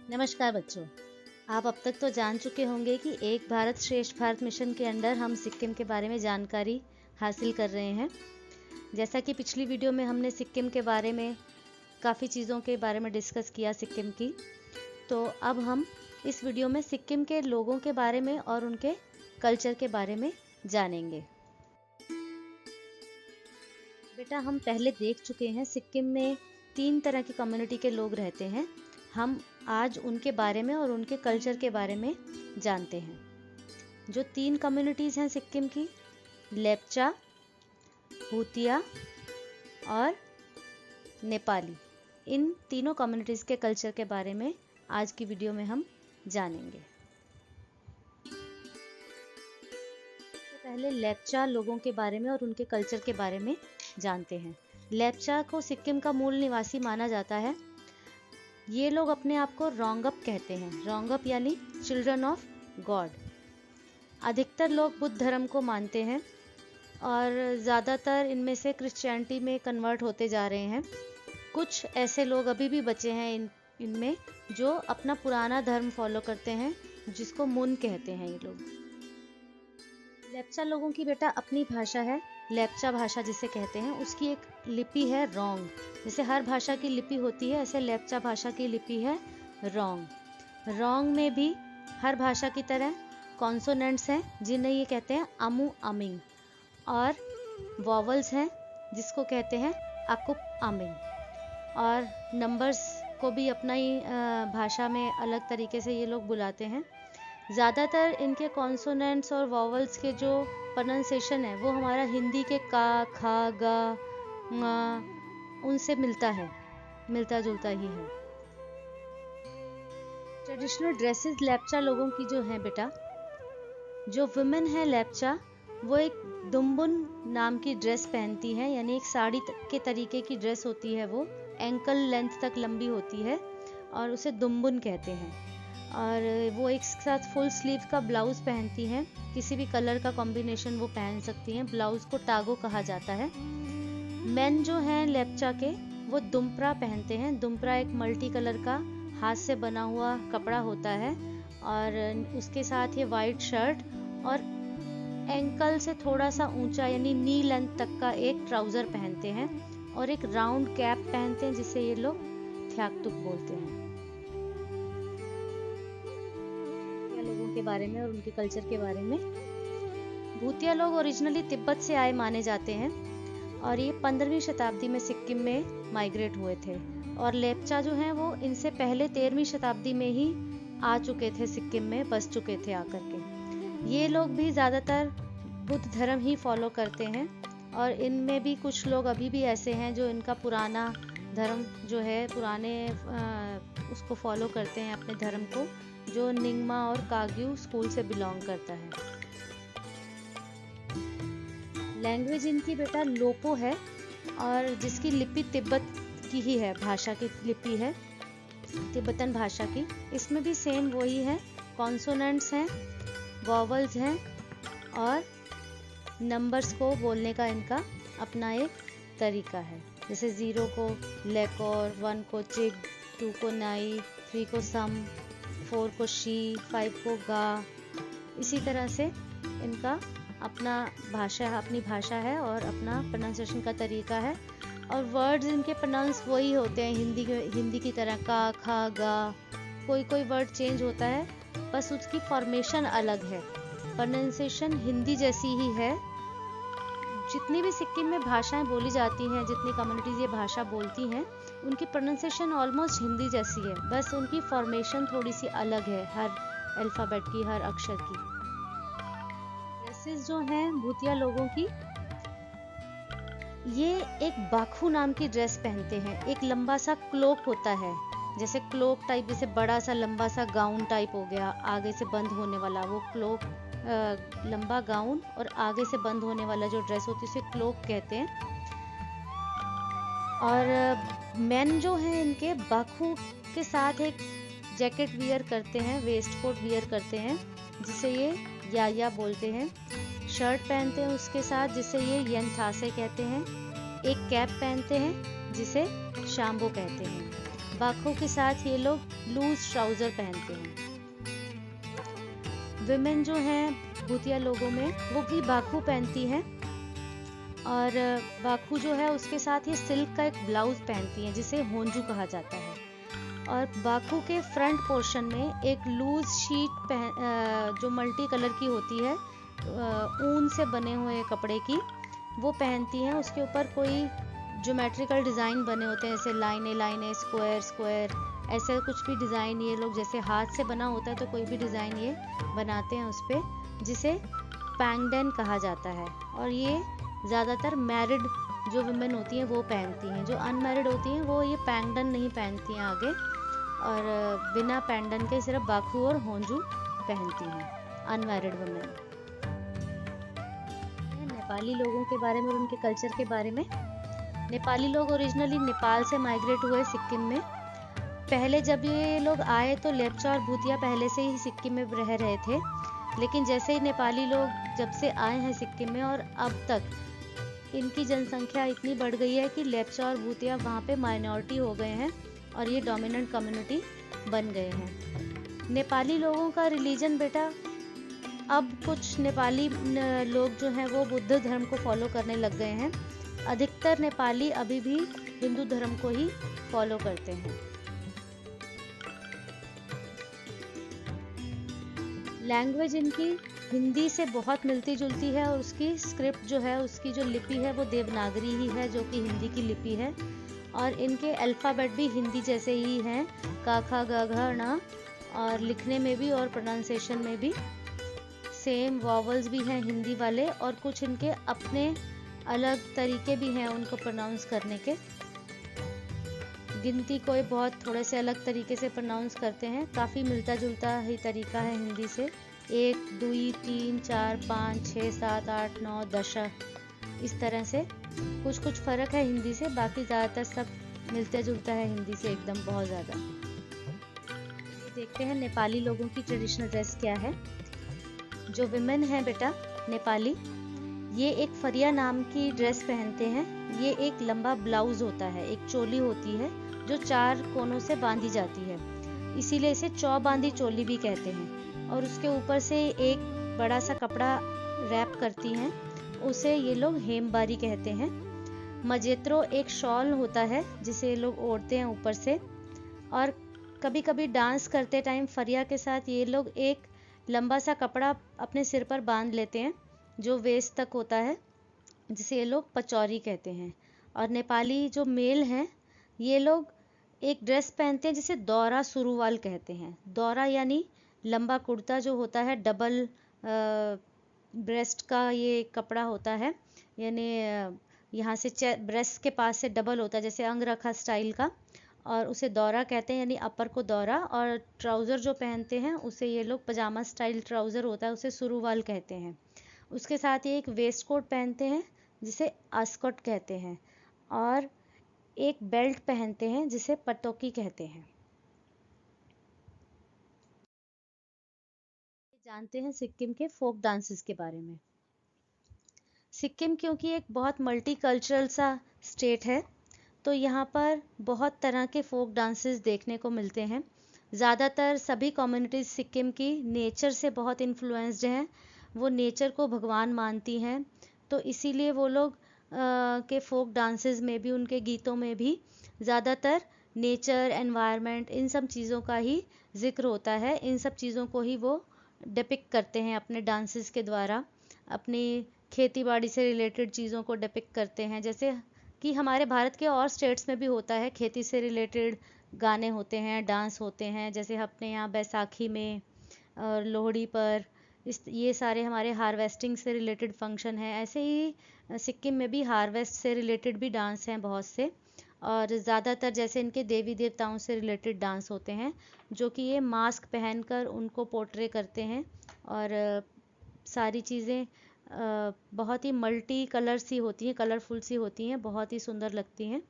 नमस्कार बच्चों। आप अब तक तो जान चुके होंगे कि एक भारत श्रेष्ठ भारत मिशन के अंडर हम सिक्किम के बारे में जानकारी हासिल कर रहे हैं। जैसा कि पिछली वीडियो में हमने सिक्किम के बारे में काफ़ी चीज़ों के बारे में डिस्कस किया सिक्किम की, तो अब हम इस वीडियो में सिक्किम के लोगों के बारे में और उनके कल्चर के बारे में जानेंगे। बेटा, हम पहले देख चुके हैं सिक्किम में 3 तरह की कम्युनिटी के लोग रहते हैं। हम आज उनके बारे में और उनके कल्चर के बारे में जानते हैं। जो 3 कम्युनिटीज़ हैं सिक्किम की, लेप्चा, भूतिया और नेपाली, इन तीनों कम्युनिटीज़ के कल्चर के बारे में आज की वीडियो में हम जानेंगे। तो पहले लेप्चा लोगों के बारे में और उनके कल्चर के बारे में जानते हैं। लेप्चा को सिक्किम का मूल निवासी माना जाता है। ये लोग अपने आप को रोंगप कहते हैं। रोंगप यानी चिल्ड्रन ऑफ गॉड। अधिकतर लोग बुद्ध धर्म को मानते हैं और ज़्यादातर इनमें से क्रिश्चियनिटी में कन्वर्ट होते जा रहे हैं। कुछ ऐसे लोग अभी भी बचे हैं इनमें जो अपना पुराना धर्म फॉलो करते हैं, जिसको मुन कहते हैं ये लोग। लेप्चा लोगों की बेटा अपनी भाषा है, लेप्चा भाषा जिसे कहते हैं। उसकी एक लिपि है रोंग। जैसे हर भाषा की लिपि होती है, ऐसे लेप्चा भाषा की लिपि है रोंग। रोंग में भी हर भाषा की तरह कॉन्सोनेंट्स हैं, जिन्हें ये कहते हैं अमु अमिंग, और वॉवल्स हैं जिसको कहते हैं अकुप अमिंग, और नंबर्स को भी अपना ही भाषा में अलग तरीके से ये लोग बुलाते हैं। ज़्यादातर इनके कॉन्सोनेंट्स और वॉवल्स के जो प्रोनाउंसिएशन है वो हमारा हिंदी के का, खा, गा, ङ उनसे मिलता जुलता ही है। ट्रेडिशनल ड्रेसेस लेप्चा लोगों की जो हैं बेटा, जो वुमेन है लेप्चा, वो एक दुम्बुन नाम की ड्रेस पहनती है, यानी एक साड़ी के तरीके की ड्रेस होती है। वो एंकल लेंथ तक लंबी होती है और उसे दुम्बुन कहते हैं। और वो एक साथ फुल स्लीव का ब्लाउज पहनती हैं। किसी भी कलर का कॉम्बिनेशन वो पहन सकती हैं। ब्लाउज को टागो कहा जाता है। मेन जो हैं लेप्चा के, वो दुम्परा पहनते हैं। दुम्परा एक मल्टी कलर का हाथ से बना हुआ कपड़ा होता है, और उसके साथ ये वाइट शर्ट और एंकल से थोड़ा सा ऊंचा यानी नी लेंथ तक का एक ट्राउजर पहनते हैं, और एक राउंड कैप पहनते हैं जिसे ये लोग थ्याकतुक बोलते हैं। लोगों के बारे में और उनके कल्चर के बारे में, भूतिया लोग ओरिजिनली तिब्बत से आए माने जाते हैं, और ये 15वीं शताब्दी में सिक्किम में माइग्रेट हुए थे। और लेप्चा जो हैं वो इनसे पहले 13वीं शताब्दी में ही आ चुके थे, सिक्किम में बस चुके थे आकर के। ये लोग भी ज़्यादातर बुद्ध धर्म ही फॉलो करते हैं, और इनमें भी कुछ लोग अभी भी ऐसे हैं जो इनका पुराना धर्म जो है, पुराने उसको फॉलो करते हैं, अपने धर्म को, जो निंगमा और काग्यू स्कूल से बिलोंग करता है। लैंग्वेज इनकी बेटा लोपो है, और जिसकी लिपि तिब्बत की ही है, भाषा की लिपि है, तिब्बतन भाषा की। इसमें भी सेम वही है, कॉन्सोनेंट्स हैं, वॉवल्स हैं, और नंबर्स को बोलने का इनका अपना एक तरीका है। जैसे 0 को लेकोर, 1 को चिग, 2 को नाई, 3 को सम, 4 को शी, 5 को गा। इसी तरह से इनका अपनी भाषा है और अपना प्रोनाउंसिएशन का तरीका है, और वर्ड्स इनके प्रोनाउंस वही होते हैं हिंदी की तरह, का, खा, गा। कोई वर्ड चेंज होता है, बस उसकी फॉर्मेशन अलग है। प्रोनाउंसिएशन हिंदी जैसी ही है। जितनी भी सिक्किम में भाषाएं बोली जाती हैं, जितनी कम्युनिटीज ये भाषा बोलती हैं, उनकी प्रोनाउंसिएशन ऑलमोस्ट हिंदी जैसी है, बस उनकी फॉर्मेशन थोड़ी सी अलग है, हर अल्फ़ाबेट की, हर अक्षर की। ड्रेसेस जो हैं भूतिया लोगों की, ये एक बाखू नाम की ड्रेस पहनते हैं। एक लंबा सा क्लोक होता है, जैसे क्लोक टाइप, जैसे बड़ा सा लंबा सा गाउन टाइप हो गया, आगे से बंद होने वाला वो क्लोक, लंबा गाउन और आगे से बंद होने वाला जो ड्रेस होती है उसे क्लोक कहते हैं। और मेन जो हैं इनके बाखू के साथ एक जैकेट वियर करते हैं, वेस्ट कोट वियर करते हैं, जिसे ये या बोलते हैं। शर्ट पहनते हैं उसके साथ, जिसे ये यंथासे कहते हैं। एक कैप पहनते हैं जिसे शाम्बो कहते हैं। बाखू के साथ ये लोग लूज ट्राउजर पहनते हैं। विमेन जो हैं भूतिया लोगों में वो भी बाखू पहनती हैं, और बाखू जो है उसके साथ ये सिल्क का एक ब्लाउज पहनती हैं जिसे होंजू कहा जाता है। और बाखू के फ्रंट पोर्शन में एक लूज शीट जो मल्टी कलर की होती है, ऊन से बने हुए कपड़े की, वो पहनती हैं। उसके ऊपर कोई ज्योमेट्रिकल डिज़ाइन बने होते हैं, जैसे लाइनें लाइनें, स्क्वायर स्क्वायर, ऐसे कुछ भी डिज़ाइन ये लोग, जैसे हाथ से बना होता है तो कोई भी डिज़ाइन ये बनाते हैं उस पर, जिसे पैंगडेन कहा जाता है। और ये ज़्यादातर मैरिड जो वुमेन होती हैं वो पहनती हैं। जो अनमैरिड होती हैं वो ये पैंगडन नहीं पहनती हैं आगे, और बिना पैंगडन के सिर्फ बाखू और होंजू पहनती हैं अनमैरिड वुमेन। नेपाली लोगों के बारे में और उनके कल्चर के बारे में। नेपाली लोग ओरिजिनली नेपाल से माइग्रेट हुए सिक्किम में। पहले जब ये लोग आए तो लेप्चा और भूतिया पहले से ही सिक्किम में रह रहे थे, लेकिन जैसे ही नेपाली लोग जब से आए हैं सिक्किम में और अब तक इनकी जनसंख्या इतनी बढ़ गई है कि लेप्चा और भूतिया वहाँ पे माइनॉरिटी हो गए हैं और ये डोमिनेंट कम्युनिटी बन गए हैं। नेपाली लोगों का रिलीजन बेटा, अब कुछ नेपाली लोग जो हैं वो बुद्ध धर्म को फॉलो करने लग गए हैं। अधिकतर नेपाली अभी भी हिंदू धर्म को ही फॉलो करते हैं। लैंग्वेज इनकी हिंदी से बहुत मिलती जुलती है, और उसकी स्क्रिप्ट जो है, उसकी जो लिपि है वो देवनागरी ही है, जो कि हिंदी की लिपि है। और इनके अल्फ़ाबेट भी हिंदी जैसे ही हैं, का खा गा घा ण, और लिखने में भी और प्रोनाउंसिएशन में भी सेम वॉवल्स भी हैं हिंदी वाले, और कुछ इनके अपने अलग तरीके भी हैं उनको प्रोनाउंस करने के। गिनती कोई बहुत थोड़े से अलग तरीके से प्रोनाउंस करते हैं, काफ़ी मिलता जुलता ही तरीका है हिंदी से। 1 2 3 4 5 6 7 8 9 10 इस तरह से कुछ कुछ फ़र्क है हिंदी से, बाकी ज़्यादातर सब मिलता जुलता है हिंदी से एकदम बहुत ज़्यादा। देखते हैं नेपाली लोगों की ट्रेडिशनल ड्रेस क्या है। जो विमेन है बेटा नेपाली, ये एक फरिया नाम की ड्रेस पहनते हैं। ये एक लंबा ब्लाउज होता है, एक चोली होती है जो 4 कोनों से बांधी जाती है, इसीलिए इसे चौबांदी चोली भी कहते हैं। और उसके ऊपर से एक बड़ा सा कपड़ा रैप करती हैं, उसे ये लोग हेमबारी कहते हैं। मजेत्रो एक शॉल होता है जिसे ये लोग ओढ़ते हैं ऊपर से। और कभी कभी डांस करते टाइम फरिया के साथ ये लोग एक लंबा सा कपड़ा अपने सिर पर बांध लेते हैं जो वेस्ट तक होता है, जिसे ये लोग पचौरी कहते हैं। और नेपाली जो मेल हैं ये लोग एक ड्रेस पहनते हैं जिसे दौरा सुरुवाल कहते हैं। दौरा यानी लंबा कुर्ता जो होता है, डबल ब्रेस्ट का ये कपड़ा होता है, यानी यहाँ से ब्रेस्ट के पास से डबल होता है, जैसे अंगरखा स्टाइल का, और उसे दौरा कहते हैं, यानी अपर को दौरा। और ट्राउज़र जो पहनते हैं उसे ये लोग पजामा स्टाइल ट्राउज़र होता है, उसे सुरुवाल कहते हैं। उसके साथ ये एक वेस्ट कोट पहनते हैं जिसे आस्कॉट कहते हैं, और एक बेल्ट पहनते हैं जिसे पटोकी कहते हैं। जानते हैं सिक्किम के फोक डांसेस के बारे में। सिक्किम क्योंकि एक बहुत मल्टी कल्चरल सा स्टेट है, तो यहाँ पर बहुत तरह के फोक डांसेस देखने को मिलते हैं। ज़्यादातर सभी कम्युनिटीज़ सिक्किम की नेचर से बहुत इन्फ्लुएंस्ड हैं, वो नेचर को भगवान मानती हैं, तो इसीलिए वो लोग के फोक डांसेस में भी, उनके गीतों में भी ज़्यादातर नेचर, एनवायरनमेंट, इन सब चीज़ों का ही जिक्र होता है। इन सब चीज़ों को ही वो डिपिक्ट करते हैं अपने डांसेस के द्वारा, अपनी खेती बाड़ी से रिलेटेड चीज़ों को डिपिक्ट करते हैं। जैसे कि हमारे भारत के और स्टेट्स में भी होता है, खेती से रिलेटेड गाने होते हैं, डांस होते हैं, जैसे अपने यहाँ बैसाखी में और लोहड़ी पर, ये सारे हमारे हार्वेस्टिंग से रिलेटेड फंक्शन हैं। ऐसे ही सिक्किम में भी हार्वेस्ट से रिलेटेड भी डांस हैं बहुत से, और ज़्यादातर जैसे इनके देवी देवताओं से रिलेटेड डांस होते हैं, जो कि ये मास्क पहनकर उनको पोर्ट्रे करते हैं। और सारी चीज़ें बहुत ही मल्टी कलर सी होती हैं, कलरफुल सी होती हैं, बहुत ही सुंदर लगती हैं।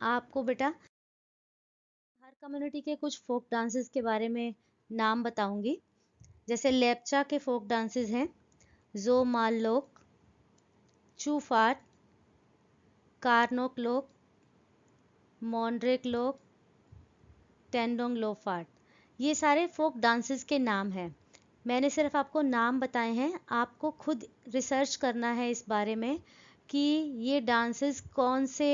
आपको बेटा हर कम्युनिटी के कुछ फोक डांसेस के बारे में नाम बताऊंगी। जैसे लेप्चा के फोक डांसेस हैं जो माल लोक, चूफाट, कारनोक लोक, मोंड्रेक लोक, टेंडोंग लोफाट, ये सारे फोक डांसेस के नाम हैं। मैंने सिर्फ आपको नाम बताए हैं, आपको खुद रिसर्च करना है इस बारे में कि ये डांसेस कौन से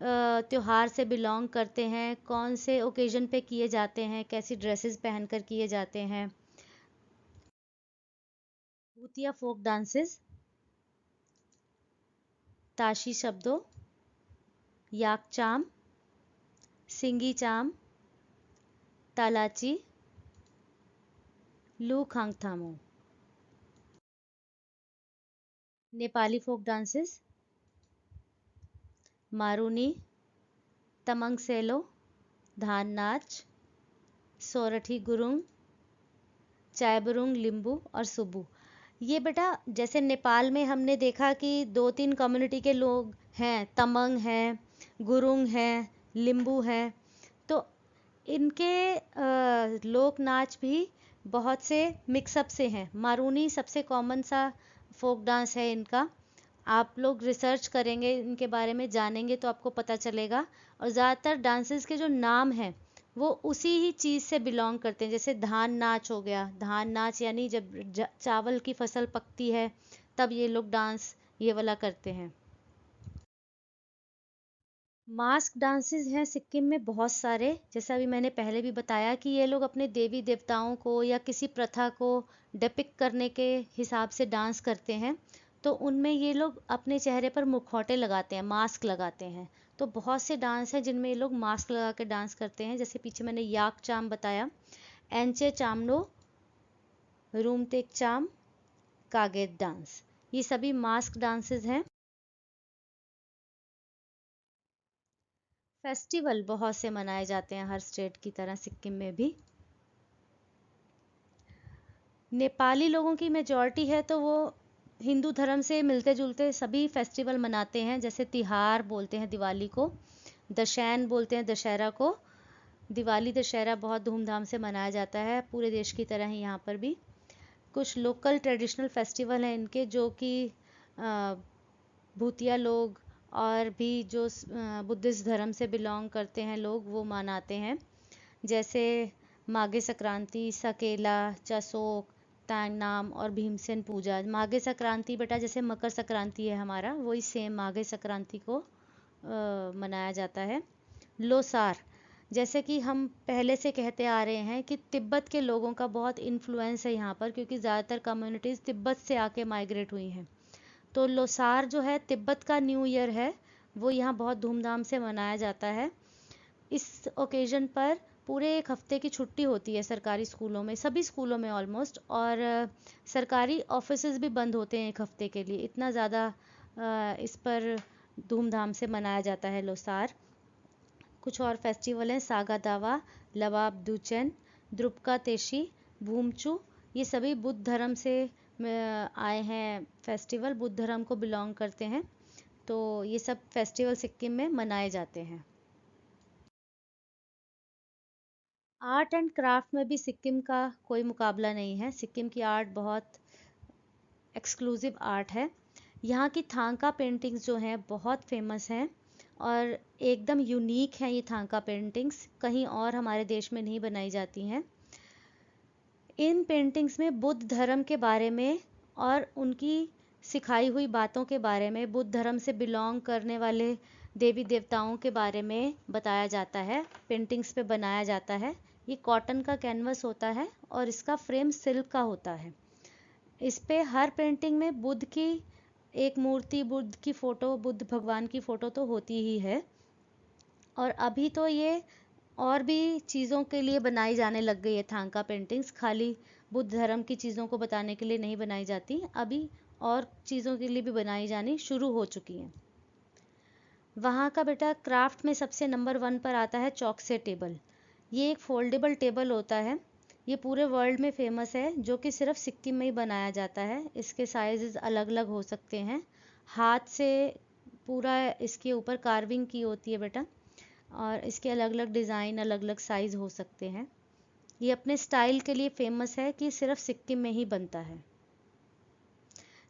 त्योहार से बिलोंग करते हैं, कौन से ओकेजन पे किए जाते हैं, कैसी ड्रेसेस पहनकर किए जाते हैं। भूतिया फोक डांसेस, ताशी शब्दों, याकचाम, सिंगी चाम, तालाची, लू खांगथामो। नेपाली फोक डांसेस, मारूनी, तमंग सेलो, धान नाच, सोरठी गुरुंग, चायबरुंग लिंबू और सुबू। ये बेटा जैसे नेपाल में हमने देखा कि 2-3 कम्युनिटी के लोग हैं, तमंग हैं, गुरुंग हैं, लिंबू हैं, तो इनके लोक नाच भी बहुत से मिक्सअप से हैं। मारूनी सबसे कॉमन सा फोक डांस है इनका। आप लोग रिसर्च करेंगे इनके बारे में, जानेंगे तो आपको पता चलेगा। और ज़्यादातर डांसेस के जो नाम हैं वो उसी ही चीज़ से बिलोंग करते हैं। जैसे धान नाच हो गया, धान नाच यानी जब चावल की फसल पकती है तब ये लोग डांस ये वाला करते हैं। मास्क डांसेस हैं सिक्किम में बहुत सारे। जैसा अभी मैंने पहले भी बताया कि ये लोग अपने देवी देवताओं को या किसी प्रथा को डिपिक्ट करने के हिसाब से डांस करते हैं। तो उनमें ये लोग अपने चेहरे पर मुखौटे लगाते हैं, मास्क लगाते हैं। तो बहुत से डांस हैं जिनमें ये लोग मास्क लगा के डांस करते हैं। जैसे पीछे मैंने याक चाम बताया, एंचे चामनो, रूमतेक चाम, कागेत डांस, ये सभी मास्क डांसेस हैं। फेस्टिवल बहुत से मनाए जाते हैं हर स्टेट की तरह सिक्किम में भी। नेपाली लोगों की मेजॉरिटी है तो वो हिंदू धर्म से मिलते जुलते सभी फेस्टिवल मनाते हैं। जैसे तिहार बोलते हैं दिवाली को, दशैन बोलते हैं दशहरा को। दिवाली दशहरा बहुत धूमधाम से मनाया जाता है पूरे देश की तरह ही यहाँ पर भी। कुछ लोकल ट्रेडिशनल फेस्टिवल हैं इनके जो कि भूतिया लोग और भी जो बुद्धिस्ट धर्म से बिलोंग करते हैं लोग वो मनाते हैं। जैसे माघे संक्रांति, सकेला, चसोक, तांगनाम और भीमसेन पूजा। माघे संक्रांति बेटा जैसे मकर संक्रांति है हमारा, वही सेम माघे संक्रांति को मनाया जाता है। लोसार, जैसे कि हम पहले से कहते आ रहे हैं कि तिब्बत के लोगों का बहुत इन्फ्लुएंस है यहाँ पर, क्योंकि ज़्यादातर कम्युनिटीज़ तिब्बत से आके माइग्रेट हुई हैं। तो लोसार जो है तिब्बत का न्यू ईयर है, वो यहाँ बहुत धूमधाम से मनाया जाता है। इस ओकेजन पर पूरे एक हफ्ते की छुट्टी होती है सरकारी स्कूलों में, सभी स्कूलों में ऑलमोस्ट, और सरकारी ऑफिसेज भी बंद होते हैं एक हफ्ते के लिए। इतना ज़्यादा इस पर धूमधाम से मनाया जाता है लोसार। कुछ और फेस्टिवल हैं, सागा दावा, लवाब दुचन, द्रुपका तेशी, भूमचू। ये सभी बुद्ध धर्म से आए हैं फेस्टिवल, बुद्ध धर्म को बिलोंग करते हैं। तो ये सब फेस्टिवल सिक्किम में मनाए जाते हैं। आर्ट एंड क्राफ्ट में भी सिक्किम का कोई मुकाबला नहीं है। सिक्किम की आर्ट बहुत एक्सक्लूसिव आर्ट है। यहाँ की थांका पेंटिंग्स जो हैं बहुत फेमस हैं और एकदम यूनिक हैं। ये थांका पेंटिंग्स कहीं और हमारे देश में नहीं बनाई जाती हैं। इन पेंटिंग्स में बुद्ध धर्म के बारे में और उनकी सिखाई हुई बातों के बारे में, बुद्ध धर्म से बिलोंग करने वाले देवी देवताओं के बारे में बताया जाता है, पेंटिंग्स पे बनाया जाता है। ये कॉटन का कैनवस होता है और इसका फ्रेम सिल्क का होता है। इस पे हर पेंटिंग में बुद्ध की एक मूर्ति, बुद्ध की फ़ोटो, बुद्ध भगवान की फ़ोटो तो होती ही है। और अभी तो ये और भी चीज़ों के लिए बनाई जाने लग गई है थांका पेंटिंग्स, खाली बुद्ध धर्म की चीज़ों को बताने के लिए नहीं बनाई जाती, अभी और चीज़ों के लिए भी बनाई जानी शुरू हो चुकी हैं। वहाँ का बेटा क्राफ्ट में सबसे नंबर 1 पर आता है चौक से टेबल। ये एक फोल्डेबल टेबल होता है। ये पूरे वर्ल्ड में फेमस है, जो कि सिर्फ सिक्किम में ही बनाया जाता है। इसके साइजेस अलग अलग हो सकते हैं। हाथ से पूरा इसके ऊपर कार्विंग की होती है बेटा, और इसके अलग अलग डिज़ाइन, अलग अलग साइज़ हो सकते हैं। ये अपने स्टाइल के लिए फेमस है कि सिर्फ सिक्किम में ही बनता है।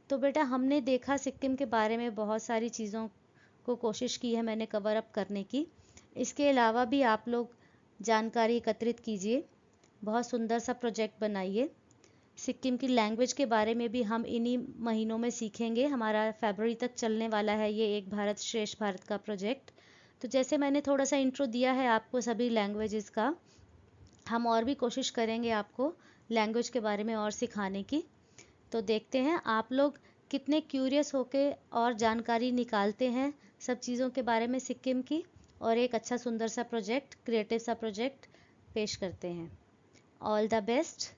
तो बेटा हमने देखा सिक्किम के बारे में बहुत सारी चीज़ों को कोशिश की है मैंने कवर अप करने की। इसके अलावा भी आप लोग जानकारी एकत्रित कीजिए, बहुत सुंदर सा प्रोजेक्ट बनाइए। सिक्किम की लैंग्वेज के बारे में भी हम इन्हीं महीनों में सीखेंगे। हमारा फरवरी तक चलने वाला है ये एक भारत श्रेष्ठ भारत का प्रोजेक्ट। तो जैसे मैंने थोड़ा सा इंट्रो दिया है आपको सभी लैंग्वेजेस का, हम और भी कोशिश करेंगे आपको लैंग्वेज के बारे में और सिखाने की। तो देखते हैं आप लोग कितने क्यूरियस होके और जानकारी निकालते हैं सब चीज़ों के बारे में सिक्किम की, और एक अच्छा सुंदर सा प्रोजेक्ट, क्रिएटिव सा प्रोजेक्ट पेश करते हैं। All the best.